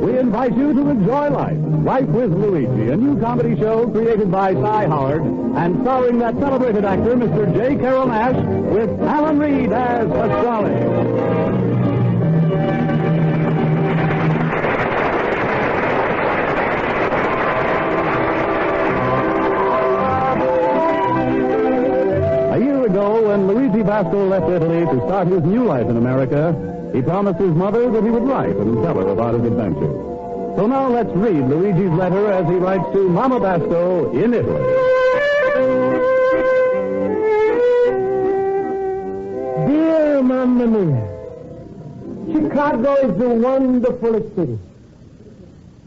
We invite you to enjoy life. Life with Luigi, a new comedy show created by Cy Howard and starring that celebrated actor, Mr. J. Carroll Nash, with Alan Reed as Pasquale. When Luigi Basco left Italy to start his new life in America, he promised his mother that he would write and tell her about his adventures. So now let's read Luigi's letter as he writes to Mama Basco in Italy. Dear Mamma Mia, Chicago is a wonderful city.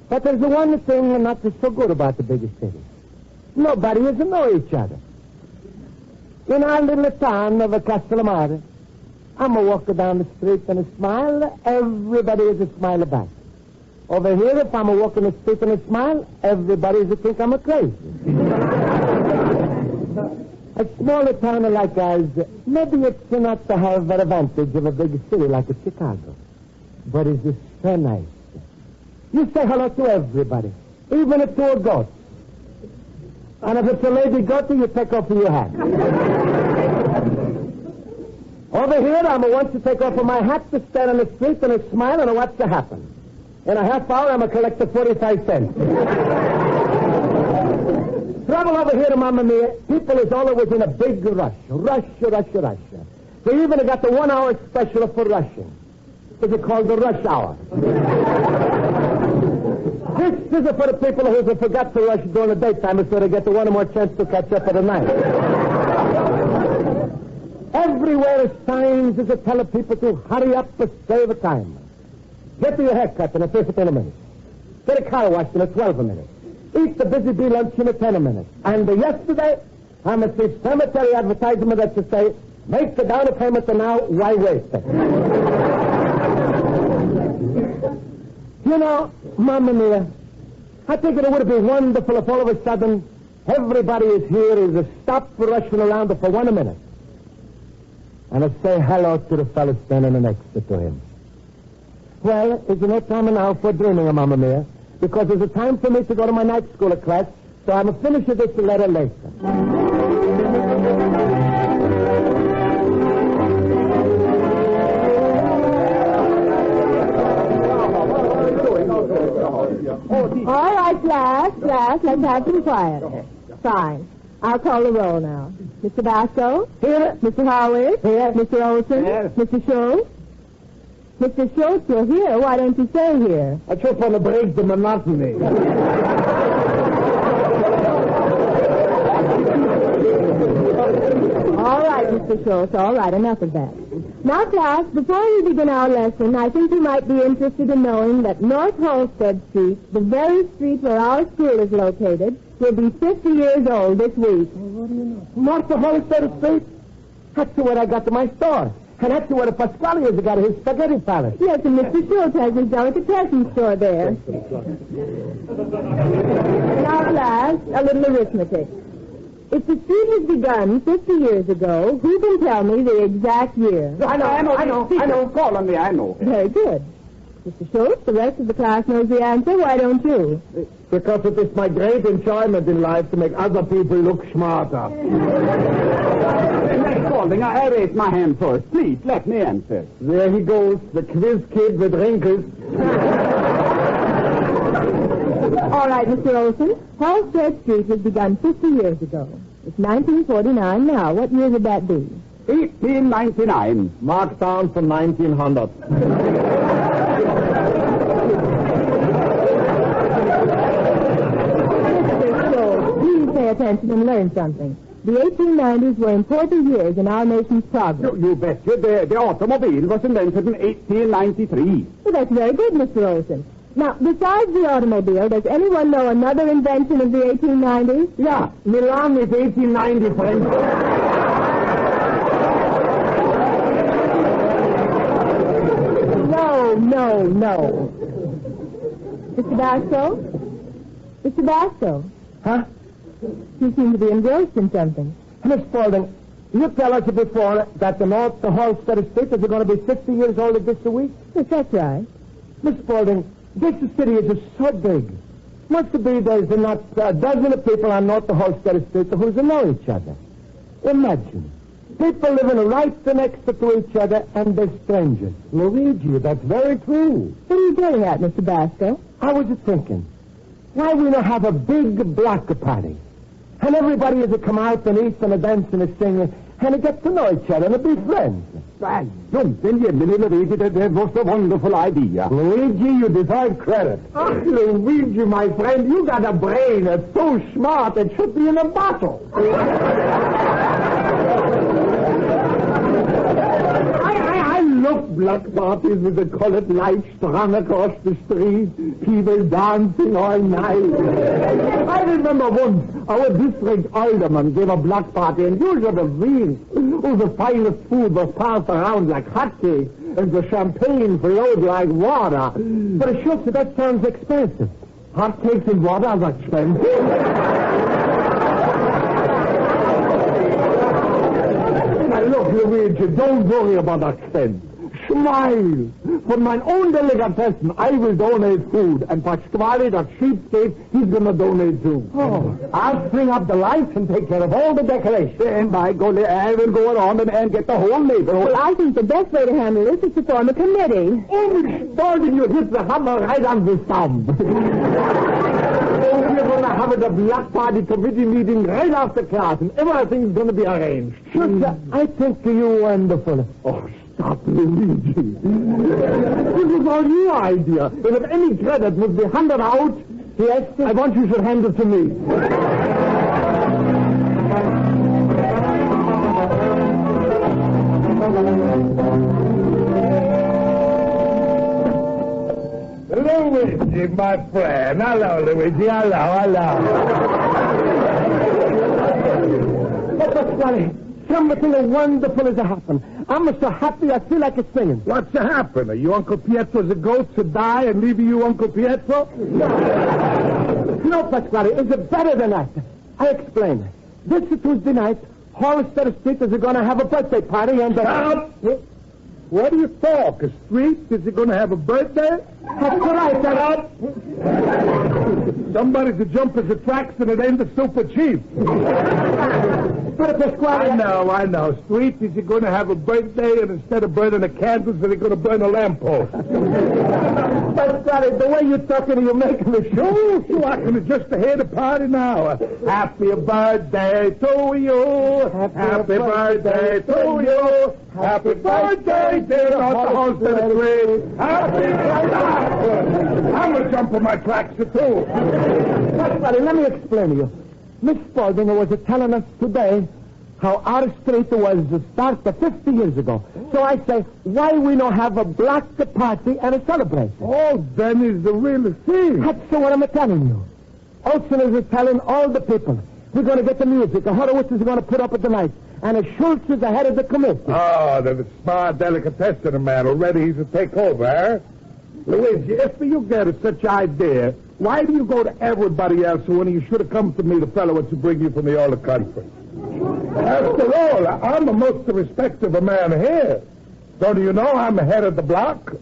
But there's one thing not so good about the biggest city. Nobody is to know each other. In our little town of Castellamare, I'm a walker down the street and a smile, everybody is a smile back. Over here, if I'm a walking the street and a smile, everybody is a think I'm a crazy. A smaller town like ours, maybe it's not to have the advantage of a big city like Chicago, but it's just so nice. You say hello to everybody, even to a goat. And if it's a lady goat, you take off your hat. Over here, I'm want to take off my hat to stand on the street and a smile and watch to happen. In a half hour, I'm a collector 45 cents. Trouble over here, Mamma Mia, people is always in a big rush. Rush. They even got the 1 hour special for rushing. It's called the rush hour. This is for the people who forgot to rush during the daytime so they get the one more chance to catch up at the night. Everywhere signs is telling people to hurry up and save time. Get to your haircut in 15 minutes. Get a car washed in 12 minutes. Eat the busy bee lunch in 10 minutes. And yesterday, I'm at the cemetery advertisement that to say, make the down payment now, why waste it? You know, Mamma Mia, I think it would be wonderful if all of a sudden everybody is here is stop rushing around for 1 minute. And I say hello to the fellow standing next to him. Well, there's no time now for dreaming, Mamma Mia, because there's a time for me to go to my night school class, so I'm going to finish this letter later. All right, class, let's have some quiet. Fine. I'll call the roll now. Mr. Basco? Here. Mr. Howard? Here. Mr. Olson? Here. Mr. Schultz? Mr. Schultz, you're here. Why don't you stay here? I just want to break the monotony. All right, Mr. Schultz, all right, enough of that. Now, class, before we begin our lesson, I think you might be interested in knowing that North Holstead Street, the very street where our school is located, will be 50 years old this week. What do you know? North Holstead Street? That's where I got to my store. And that's where the Pasquale has got his spaghetti palace. Yes, and Mr. Schultz has his delicatessen store there. Now, class, a little arithmetic. If the street was begun 50 years ago, who can tell me the exact year? I know. Call on me, I know. Very good. Mr. Schultz, the rest of the class knows the answer. Why don't you? Because it is my great enjoyment in life to make other people look smarter. Miss Spaulding, I raised my hand first. Please, let me answer. There he goes, the quiz kid with wrinkles. All right, Mr. Olson. Halstead Street was begun 50 years ago. It's 1949 now. What year would that be? 1899. Mark down for 1900. Mr. Schultz, please pay attention and learn something. The 1890s were important years in our nation's progress. You betcha. The automobile was invented in 1893. Well, that's very good, Mr. Olson. Now, besides the automobile, does anyone know another invention of the 1890s? Yeah, Milan is 1890, friend. No. Mr. Basco? Mr. Basco? Huh? You seem to be engrossed in something. Miss Spaulding, You tell us before that the North Halstead estate is going to be 50 years old this week? Yes, that's right. Miss Spaulding, this city is so big. Must be there's not a dozen of people on North Halstead estate who know each other. Imagine. People living right next to each other and they're strangers. Luigi, that's very true. What are you getting at, Mr. Basco? I was thinking, why we not have a big block party? And everybody is to come out and eat and dance and sing and get to know each other and be friends. Something, Luigi, that was a wonderful idea. Luigi, you deserve credit. Oh, Luigi, my friend, you got a brain that's so smart it should be in a bottle. I love block parties with the colored lights strung across the street, people dancing all night. I remember once our district alderman gave a block party, and you should have seen. Oh, the finest food was passed around like hotcakes, and the champagne flowed like water. But Schultz, that sounds expensive. Hotcakes and water are expensive. Now, look, Luigi, don't worry about expense. Smile. For my own delicatessen, I will donate food, and Pasquale, that cheapskate, he's going to donate too. Oh. I'll string up the lights and take care of all the decorations. And by golly, I will go around and get the whole neighborhood. Well, I think the best way to handle this is to form a committee. Oh, Miss Spaulding, you hit the hammer right on the thumb. Oh, we're going to have a block party committee meeting right after class, and everything's going to be arranged. Schultz, I think you're wonderful. Oh, stop, Luigi. This was all your idea. And if any credit must be handed out, yes, I want you should hand it to me. Luigi, my friend. Hello, Luigi. Hello. But Pasquale, something wonderful has happened. I'm so happy I feel like a singing. What's happened? Are you Uncle Pietro's a goat to die and leave you Uncle Pietro? No, Pasquale, it's better than that. I explain. This Tuesday night, Halstead Street is going to have a birthday party and... Stop! What do you talk? A street? Is it going to have a birthday? That's right, Stop! Somebody to jump as a tracks and it ain't the super chief. But Pasquale... I know. Street, is he going to have a birthday and instead of burning the candles, they're going to burn a lamppost? Pasquale, the way you're talking, you're making me Sure, I can just hear the party now. Happy birthday to you. Happy birthday to you. Happy birthday, dear Dr. Halstead Street. Happy birthday. I'm going to jump on my tracks, too. Pasquale, let me explain to you. Miss Spaulding was telling us today how our street was started 50 years ago. So I say, why we don't have a block party and a celebration? Oh, then is the real thing. That's what I'm telling you. Olsen is telling all the people. We're going to get the music. The Horowitz is going to put up at the night. And Schultz is the head of the committee. Oh, there's a smart delicatessen man already. He's to take over, eh? Luigi, if you get such idea, why do you go to everybody else when you should have come to me, the fellow to bring you from the other country? After all, I'm the most respected man here. Don't you know I'm the head of the block?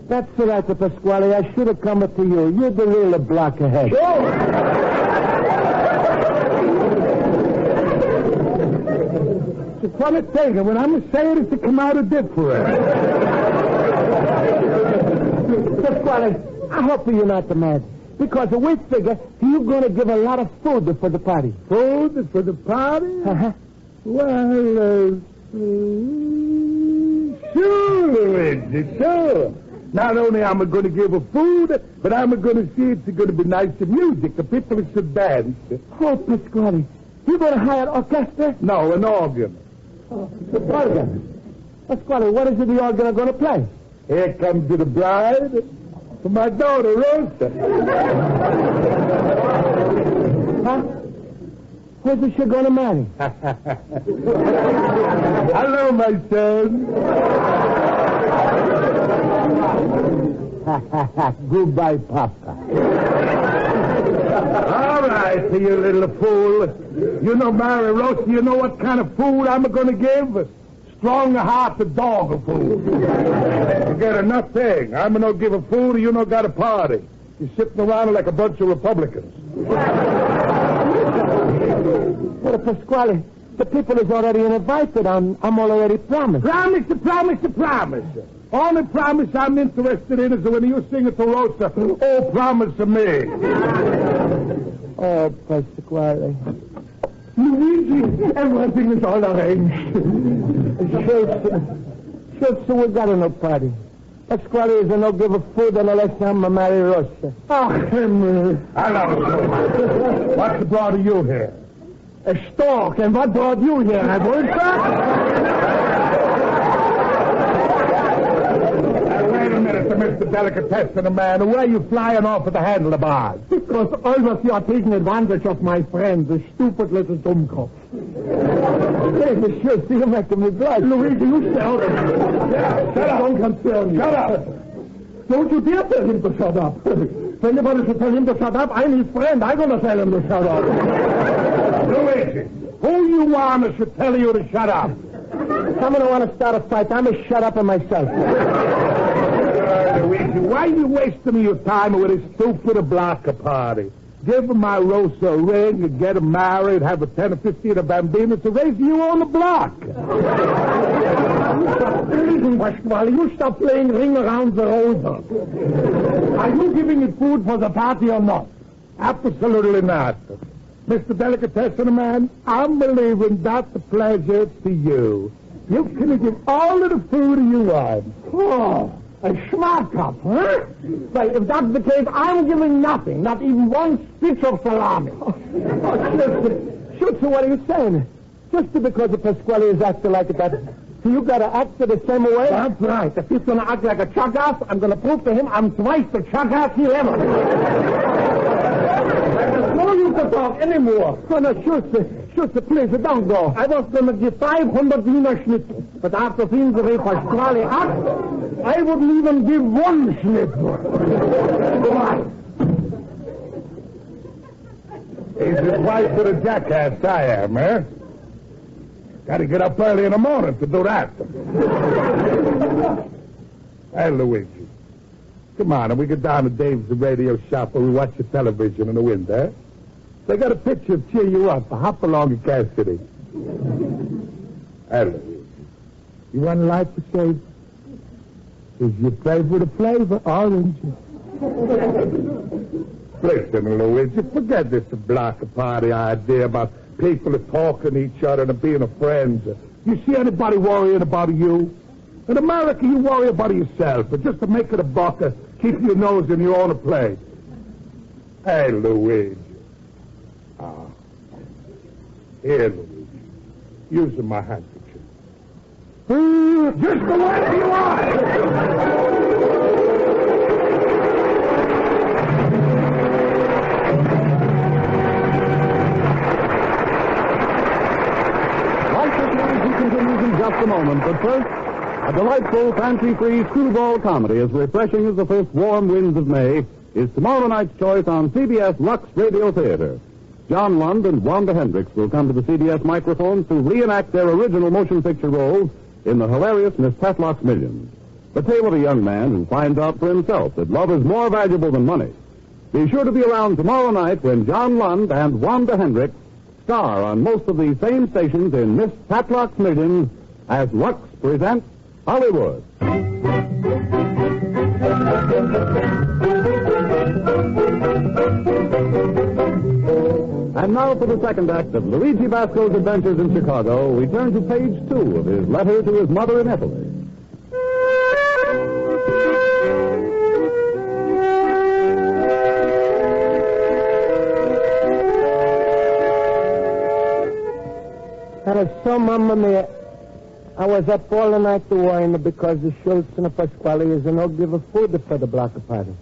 That's right, Pasquale. I should have come to you. You're the real block ahead. Sure. It's a funny thing. When I'm saying it to come out of different. Pasquale, I hope you're not mad. Because we figure you're going to give a lot of food for the party. Food for the party? Uh-huh. Well, sure, Luigi, sure. Not only am I going to give her food, but I'm going to see it's going to be nice music. The people should dance. Oh, Pasquale, you going to hire an orchestra? No, an organ. Oh, the organ. Pasquale, what is it the organ going to play? Here comes the bride for my daughter, Rosa. Huh? Who's she going to marry? Hello, my son. Goodbye, Papa. All right, you little fool. You know, Mary Rosa, you know what kind of food I'm going to give? Strong-hearted dog food. You get enough thing. I'm going to give a food, and you know got a party. You're sitting around like a bunch of Republicans. Well, Pasquale, the people is already invited. I'm already promised. Promise. Only promise I'm interested in is when you sing it to Rosa. Oh, promise to me. Oh, Pasquale. Luigi, everything is all arranged. Schultz, we got no party. Pasquale is no give a food unless I'm marry Rosa. Oh, Henry. Hello. What's brought you here? A stork, and what brought you here, Wait a minute, Mr. Delicatessen, man. Where are you flying off with the handlebars? Because always you are taking advantage of my friend, the stupid little dummkopf. Hey, Monsieur, see you making me blush. Luigi, you tell him. Shut up. Don't concern you. Shut up. Don't you dare tell him to shut up. If anybody should tell him to shut up, I'm his friend. I'm going to tell him to shut up. Luigi, who you want should tell you to shut up? Someone who want to start a fight, I'm going to shut up on myself. Luigi, why are you wasting your time with this stupid blocker party? Give my Rosa a ring and get him married, have a 10 or 15 of bambinos to raise you on the block. Pasquale, you stop playing ring around the rosy. Are you giving it food for the party or not? Absolutely not. Mr. Delicatessen, man, I'm believing that's a pleasure to you. You can give all of the food you want. Oh, a smart cup, huh? Well, if that's the case, I'm giving nothing, not even one stitch of salami. Schultz, what are you saying? Just because the Pasquale is acting like that, so you got to act the same way? That's right. If he's going to act like a chuck-ass, I'm going to prove to him I'm twice the chuck-ass he ever. There's no use to talk anymore. Oh, no, Schultz, please, don't go. I was going to give 500 Wiener Schnitzel, but after seeing the way Pasquale acts, I wouldn't even give one schnitzel. Goodbye. He's as white for a jackass I am, eh? Got to get up early in the morning to do that. Hey, Luigi. Come on, and we get down to Dave's radio shop where we watch the television in the window, eh? They got a picture of cheer you up. Hop along at Cassidy. Hey, Luigi. You want a light to save? Is your favorite flavor orange? Listen, Luigi, forget this block party idea about people talking to each other and being friends. You see anybody worrying about you? In America, you worry about yourself, but just to make it a buck, keep your nose in your own plate. Hey, Luigi. Here, Luigi. Using my handkerchief. Just the way you are! Continues in just a moment, but first, a delightful, fancy-free screwball comedy as refreshing as the first warm winds of May is tomorrow night's choice on CBS Lux Radio Theater. John Lund and Wanda Hendricks will come to the CBS microphones to reenact their original motion picture roles in the hilarious Miss Patlock's Millions, the tale of a young man who finds out for himself that love is more valuable than money. Be sure to be around tomorrow night when John Lund and Wanda Hendricks star on most of these same stations in Miss Patlock's Millions as Lux presents Hollywood. And now for the second act of Luigi Basco's adventures in Chicago, we turn to page 2 of his letter to his mother in Italy. So, Mamma Mia, I was up all the night to worrying because the Schultz and the Pasquale is no give a food for the block party.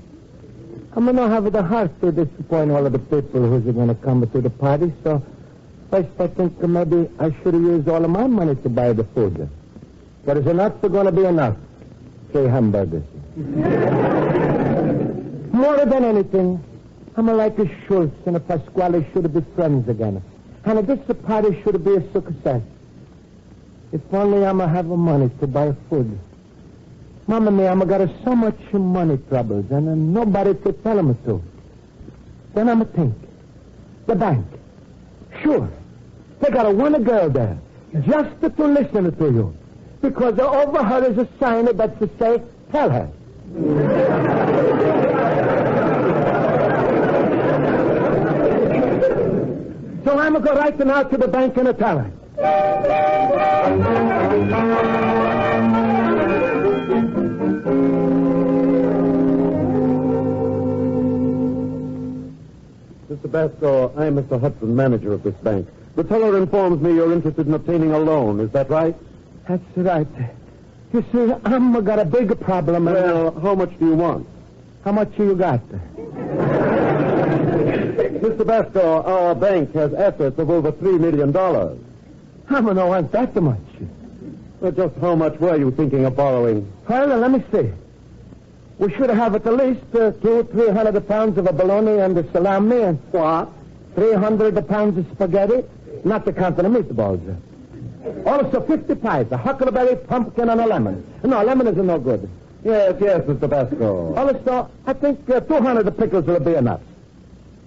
I'm going to have the heart to disappoint all of the people who's going to come to the party, so first I think maybe I should have used all of my money to buy the food. But is enough going to be enough? Say hamburgers. More than anything, I'm like a Schultz and a Pasquale should be friends again. And this party should be a success. If only I'ma have money to buy food. Mama me, I'ma got so much money troubles and nobody to tell them to. Then I'ma think. The bank. Sure. They got one girl there. Just to listen to you. Because over her is a sign that to say, tell her. So I'm going to go right now to the bank and tell her. Mr. Basco, I'm Mr. Hudson, manager of this bank. The teller informs me you're interested in obtaining a loan. Is that right? That's right. You see, I'm got a big problem. Well, how much do you want? How much you got? Mr. Basco, our bank has assets of over $3 million. I'm going to want that much. Well, just how much were you thinking of borrowing? Well, let me see. We should have at least 300 pounds of a bologna and a salami and... What? 300 pounds of spaghetti, not to count the meatballs. Also 50 pies, a huckleberry, pumpkin, and a lemon. No, lemon is no good. Yes, Mr. Basco. Also, I think 200 pickles will be enough.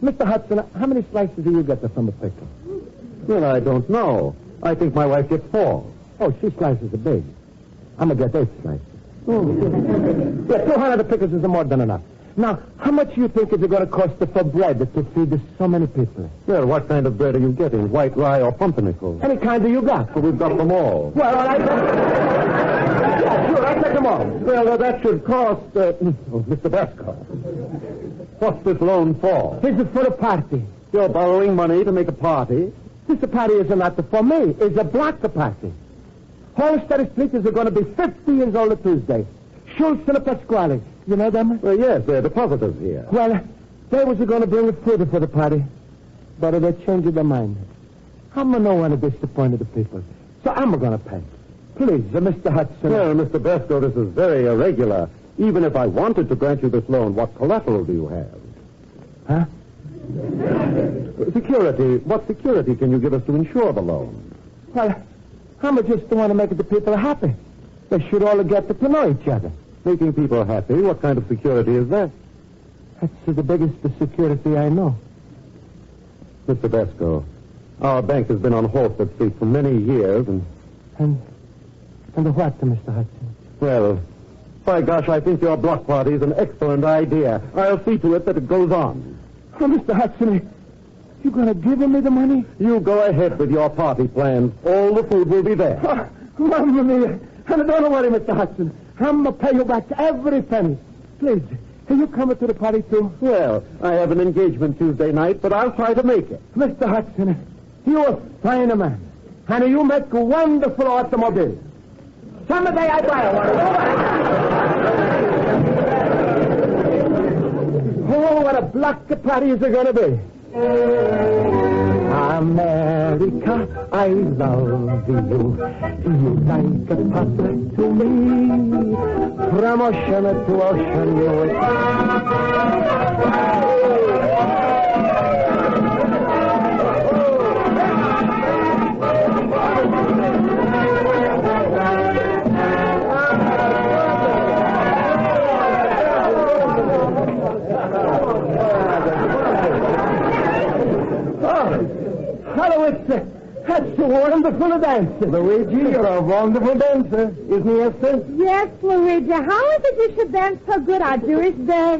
Mr. Hudson, how many slices do you get from a pickle? Well, I don't know. I think my wife gets 4. Oh, she slices are big. I'm going to get 8 slices. Yeah, 200 pickles is more than enough. Now, how much do you think is it going to cost for bread to feed so many people? Well, what kind of bread are you getting? White rye or pumpernickel? Any kind you got. Well, we've got them all. Well, all right. Yeah, sure, I'll take them all. Well, that should cost... Mr. Basco. What's this loan for? This is for a party. You're borrowing money to make a party? This party is not for me. It's a black party. Hollister Street is going to be 50 years old Tuesday. Schultz and Pasquale. You know them? Well, yes, they're depositors here. Well, they was going to bring food for the party. But they changed their mind. I'm no one to disappoint the people. So I'm going to pay. Please, Mr. Hudson. Well, Mr. Basco, this is very irregular. Even if I wanted to grant you this loan, what collateral do you have? Huh? Security. What security can you give us to insure the loan? Well, I'm just want to make the people happy. They should all get to know each other. Making people happy? What kind of security is that? That's the biggest security I know. Mr. Basco, our bank has been on Holford Street for many years, and what, Mr. Hudson? Well, by gosh, I think your block party is an excellent idea. I'll see to it that it goes on. Oh, Mr. Hudson, you going to give me the money? You go ahead with your party plans. All the food will be there. Oh, Mamma mia. And don't worry, Mr. Hudson. I'm going to pay you back every penny. Please, can you come to the party, too? Well, I have an engagement Tuesday night, but I'll try to make it. Mr. Hudson, you're a fine man. And you make a wonderful automobile. Someday I buy one. Oh, what a black party is it going to be. America, I love you. You like a partner to me. From ocean to ocean, you That's a wonderful dance. Luigi, you're a wonderful dancer. Isn't he, Esther? Yes, Luigi. How is it you should dance so good on Jewish Day?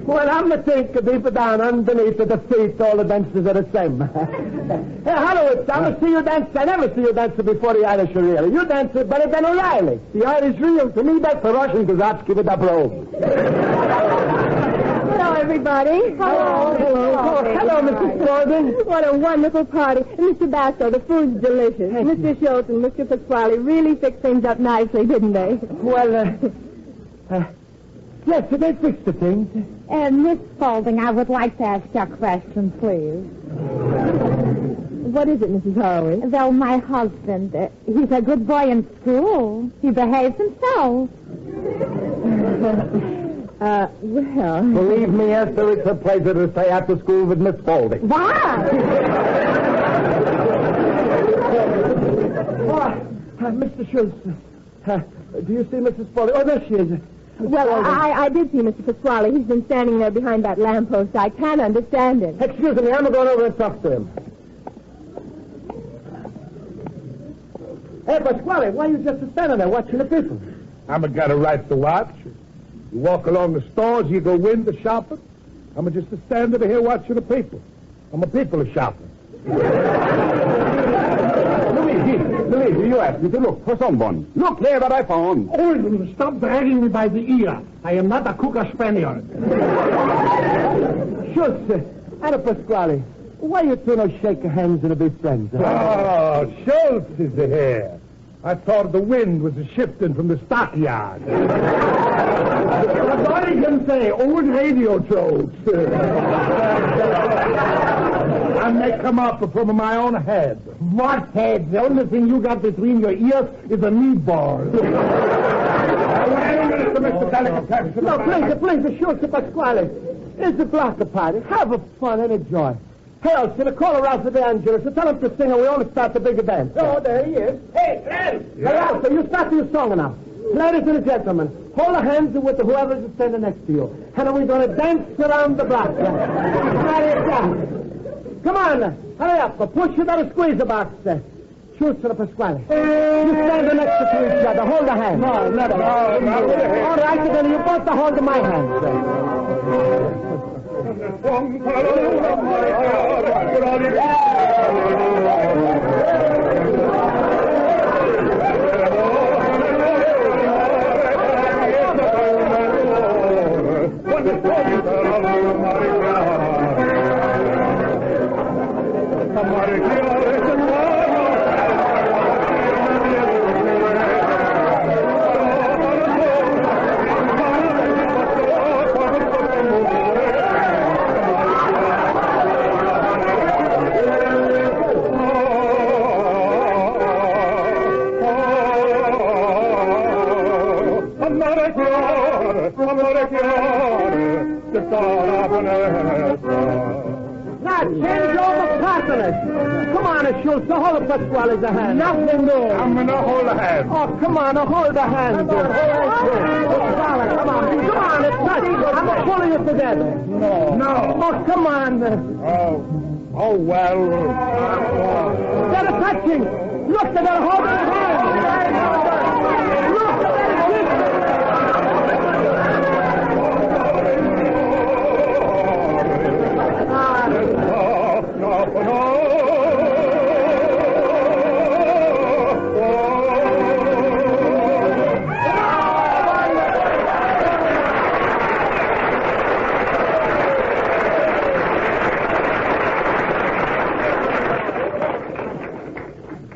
Well, I'm going to take deep down underneath the feet. All the dances are the same. Hey, Hallowitz, I'm going to see you dance. I never see you dance before the Irish Reel. You dance better than O'Reilly. The Irish Reel, to me, that's the Russian Kazatsky with a brogue. Hello, everybody. Hello. Hello, Mrs. Gordon. What a wonderful party. Mr. Basco, the food's delicious. Mr. Schultz and Mr. Pasquale really fixed things up nicely, didn't they? Well, yes, they fixed the things. Miss Spaulding, I would like to ask you a question, please. What is it, Mrs. Horowitz? Well, my husband, he's a good boy in school. He behaves himself. Well... Believe me, Esther, it's a pleasure to stay after school with Miss Spaulding. Why? Mr. Schultz, do you see Mrs. Spaulding? Oh, there she is. Well, I did see Mr. Pasquale. He's been standing there behind that lamppost. I can't understand it. Excuse me, I'm going over and talk to him. Hey, Pasquale, why are you just standing there watching the people? I'm got a right to watch. You walk along the stores, you go in the shopping. I'm just standing here watching the people. I'm a people shopper. Luigi, you asked me to look for someone. Look there that I found. Oh, stop dragging me by the ear. I am not a Cocker Spaniel. Schultz, Anna Pasquale, why you two not shake hands and be friends? Oh, Schultz is here. I thought the wind was shifting from the stockyard. What I can say, old radio jokes. And they come up from my own head. What head? The only thing you got between your ears is a meatball. No, please, Schultz, Pasquale. It's a block party. Have a fun and enjoy. Hey, Elsie, call around for the Angelus and tell him to sing and we only start the big event. Oh, there he is. Hey, Gladys! Hey, Elsie, you start your song now. Ladies and gentlemen, hold the hands with whoever is standing next to you. And we're going to dance around the block. Come on, hurry up. Push it or squeeze the box. Schultz and Pasquale. You stand next to each other. Hold the hands. No, not all right, then you both hold my hands. Now, change over partners. Come on, Schultz, hold Pasquale's hand. Nothing more. I'm going to hold a hand. Oh, come on, hold the hand. Come on, it's not. I'm pulling it together. No. Oh, come on. Oh, well. They're touching. Look, they're holding the hand. Look,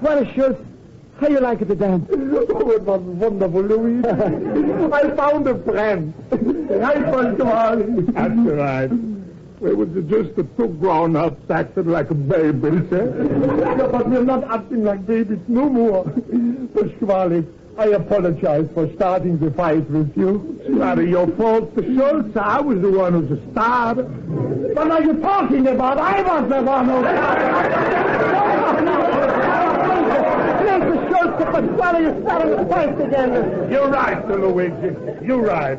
Well, Schultz, how you like it to dance? Oh, it was wonderful, Louis. I found a friend. Right, Pasquale. That's right. It was just the two grown-ups acting like babies, eh? Yeah, but we're not acting like babies no more. Pasquale, I apologize for starting the fight with you. It's not your fault, Schultz. I was the one who started. What are you talking about? I was the one who Pasquale, you're starting to fight again. You're right, Luigi. You're right.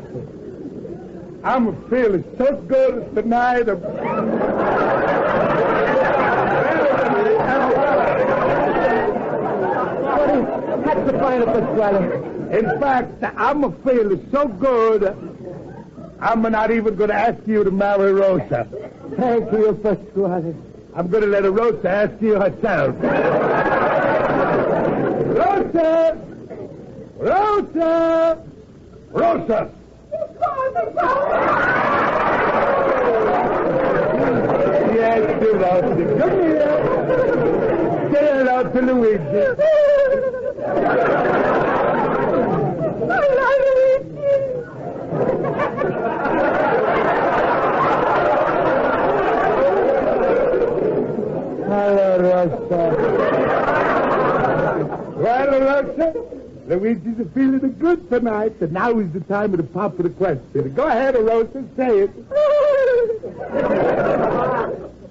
I'm feeling so good tonight. That's the point of Pasquale. In fact, I'm feeling so good, I'm not even going to ask you to marry Rosa. Thank you, Pasquale. I'm going to let Rosa ask you herself. Rosa! Rosa! Rosa! Yes, Rosa. Come here. Say hello to Luigi. Hello, Luigi. Hello, Rosa. Well, Rosa, Luigi's feeling good tonight, and now is the time of the popular question. Go ahead, Rosa, say it.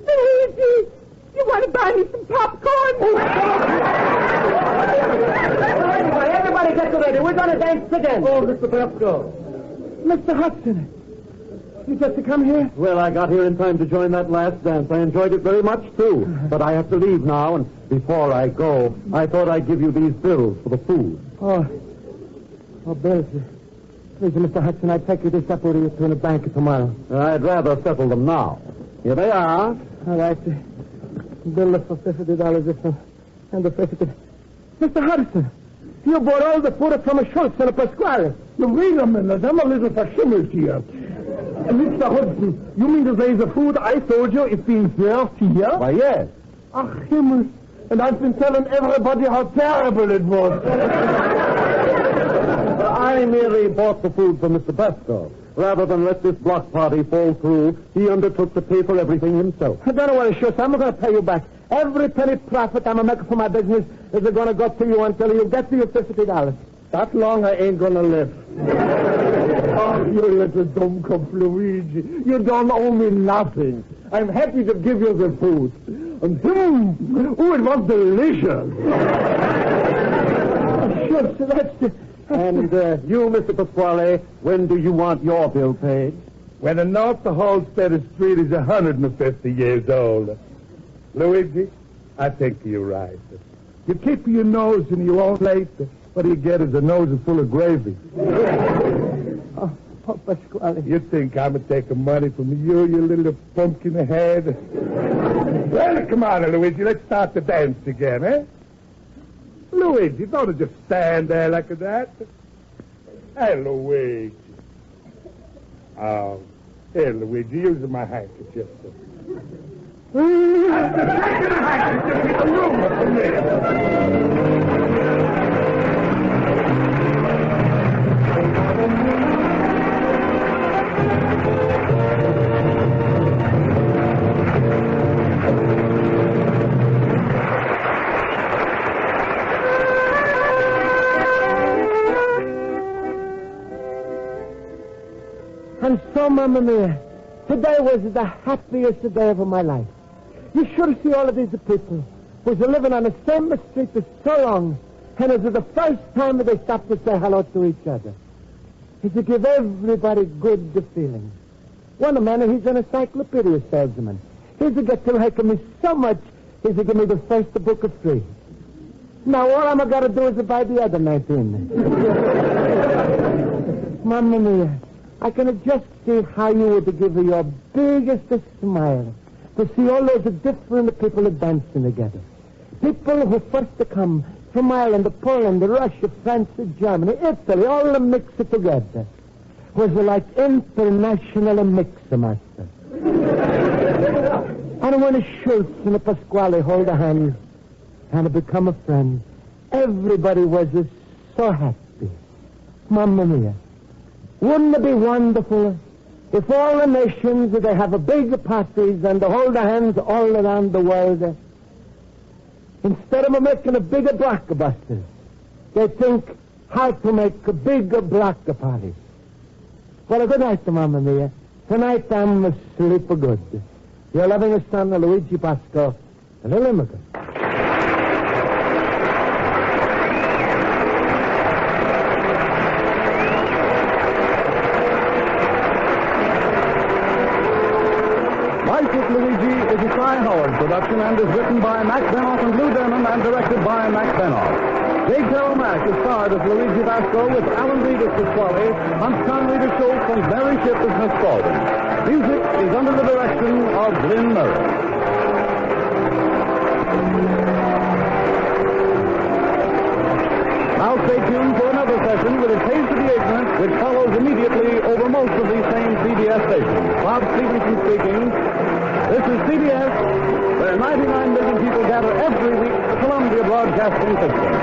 Luigi, you want to buy me some popcorn? Everybody get ready. We're going to dance again. Oh, Mr. Bresco. Mr. Hudson, you just to come here? Well, I got here in time to join that last dance. I enjoyed it very much, too. But I have to leave now, and before I go, I thought I'd give you these bills for the food. Oh, Bill, please, Mr. Hudson, I'd take you this up with you to the bank tomorrow. I'd rather settle them now. Here they are. All right. Bill for $50 and the 50. Mr. Hudson, you bought all the food from a Schultz and a Pasquale. Now, wait a minute. I'm a little verschimmelt here. Mr. Hudson, you mean to say the food I told you is being served here? Why, yes. Ach, Himmel. And I've been telling everybody how terrible it was. I merely bought the food for Mr. Basco. Rather than let this block party fall through, he undertook to pay for everything himself. I don't know what it shows. I'm going to pay you back. Every penny profit I'm making for my business is going to go to you until you get to your $50. That long I ain't going to live. Oh, you little dummkopf, Luigi. You don't owe me nothing. I'm happy to give you the food. And it was delicious. Sure, so that's the... And you, Mr. Pasquale, when do you want your bill paid? When the North Halstead Street is 150 years old. Luigi, I think you're right. You keep your nose in your own plate. What you get is a nose full of gravy. Oh, Pasquale. You think I'm taking money from you, you little pumpkin head? Well, come on, Luigi. Let's start the dance again, eh? Luigi, don't just stand there like that. Hey, Luigi. Oh, here, Luigi, use my handkerchief. And so, Mamma Mia, today was the happiest day of my life. You should see all of these people who's living on the same street for so long, and it's the first time they stop to say hello to each other. It's to give everybody good feeling. One man, he's an encyclopedia salesman. He's to get to like me so much, he's to give me the first book of free. Now, all I'm going to do is to buy the other 19. Mamma Mia, I can just see how you would give your biggest smile to see all those different people dancing together. People who first come from Ireland, Poland, Russia, France, Germany, Italy, all them mixed together. Was like international mixmaster. And when Schultz and Pasquale hold a hand and become a friend, everybody was so happy. Mamma Mia. Wouldn't it be wonderful if all the nations, they have a big parties and they hold their hands all around the world? Instead of making a bigger blockbuster, they think how to make a bigger block parties. Well, good night, Mamma Mia. Tonight I'm asleep for good. Your loving son, Luigi Basco, a little immigrant. Life with Luigi is a Cy Howard production and is written by Mac Benoff and Lou Denham and directed by Mac Benoff. J. Carroll Mack is starred as Luigi Basco with Alan Reed as Pasquale, Hans Conried as Schultz, and Barry Shipp as Miss Spaulding. Music is under the direction of Lynn Murray. Now stay tuned for another session with A Taste of the Ignorant, which follows immediately over most of these same CBS stations. Bob Stevenson speaking. This is CBS, where 99 million people gather every week for Columbia Broadcasting System.